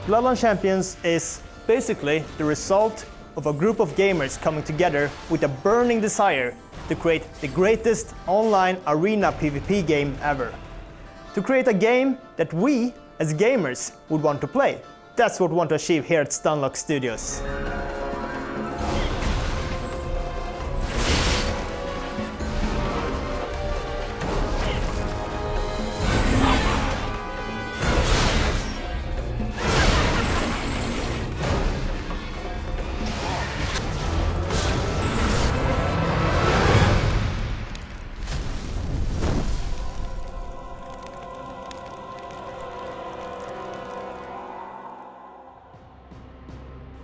Bloodline Champions is basically the result of a group of gamers coming together with a burning desire to create the greatest online arena PvP game ever. To create a game that we, as gamers, would want to play. That's what we want to achieve here at Stunlock Studios.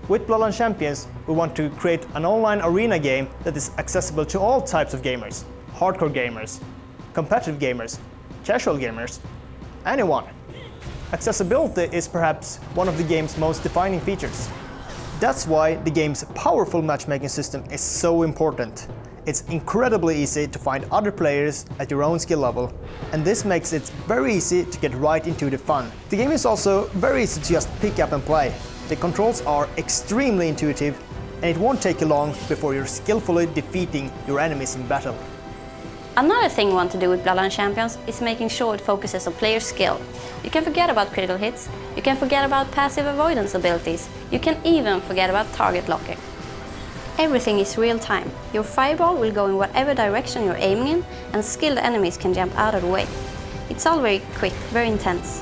With Bloodline Champions, we want to create an online arena game that is accessible to all types of gamers. Hardcore gamers, competitive gamers, casual gamers, anyone. Accessibility is perhaps one of the game's most defining features. That's why the game's powerful matchmaking system is so important. It's incredibly easy to find other players at your own skill level, and this makes it very easy to get right into the fun. The game is also very easy to just pick up and play. The controls are extremely intuitive, and it won't take you long before you're skillfully defeating your enemies in battle. Another thing we want to do with Bloodline Champions is making sure it focuses on player skill. You can forget about critical hits, you can forget about passive avoidance abilities, you can even forget about target locking. Everything is real time. Your fireball will go in whatever direction you're aiming in, and skilled enemies can jump out of the way. It's all very quick, very intense.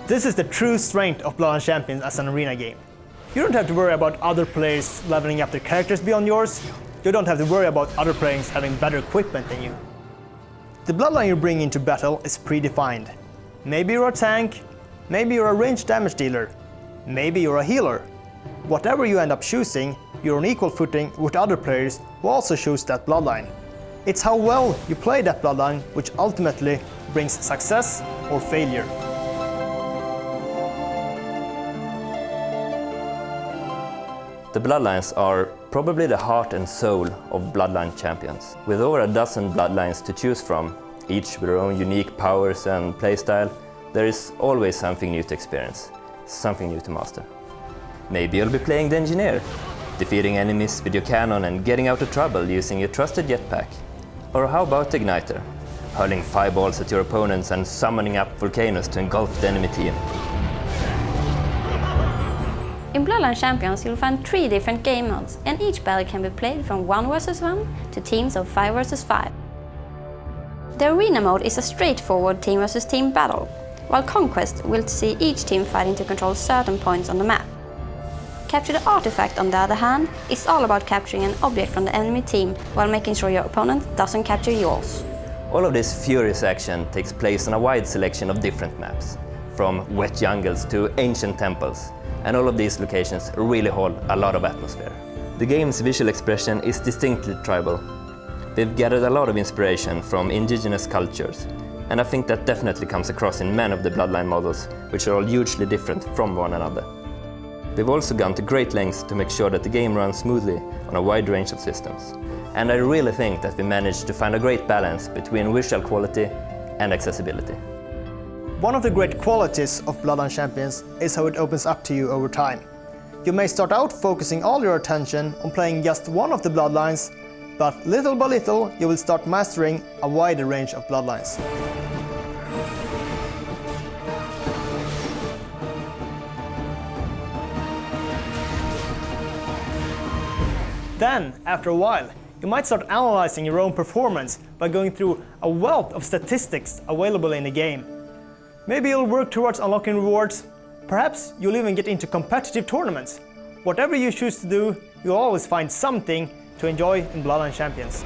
This is the true strength of Bloodline Champions as an arena game. You don't have to worry about other players leveling up their characters beyond yours. You don't have to worry about other players having better equipment than you. The bloodline you bring into battle is predefined. Maybe you're a tank, maybe you're a ranged damage dealer, maybe you're a healer. Whatever you end up choosing, you're on equal footing with other players who also choose that bloodline. It's how well you play that bloodline which ultimately brings success or failure. The Bloodlines are probably the heart and soul of Bloodline Champions. With over a dozen Bloodlines to choose from, each with their own unique powers and playstyle, there is always something new to experience, something new to master. Maybe you'll be playing the Engineer, defeating enemies with your cannon and getting out of trouble using your trusted jetpack. Or how about the Igniter, hurling fireballs at your opponents and summoning up volcanoes to engulf the enemy team. In Bloodline Champions you'll find 3 different game modes, and each battle can be played from 1 vs 1 to teams of 5 vs 5. The Arena mode is a straightforward team vs team battle, while Conquest will see each team fighting to control certain points on the map. Capture the Artifact, on the other hand, is all about capturing an object from the enemy team while making sure your opponent doesn't capture yours. All of this furious action takes place on a wide selection of different maps, from wet jungles to ancient temples. And all of these locations really hold a lot of atmosphere. The game's visual expression is distinctly tribal. They've gathered a lot of inspiration from indigenous cultures, and I think that definitely comes across in many of the Bloodline models, which are all hugely different from one another. They've also gone to great lengths to make sure that the game runs smoothly on a wide range of systems. And I really think that we managed to find a great balance between visual quality and accessibility. One of the great qualities of Bloodline Champions is how it opens up to you over time. You may start out focusing all your attention on playing just one of the bloodlines, but little by little you will start mastering a wider range of bloodlines. Then, after a while, you might start analyzing your own performance by going through a wealth of statistics available in the game. Maybe you'll work towards unlocking rewards. Perhaps you'll even get into competitive tournaments. Whatever you choose to do, you'll always find something to enjoy in Bloodline Champions.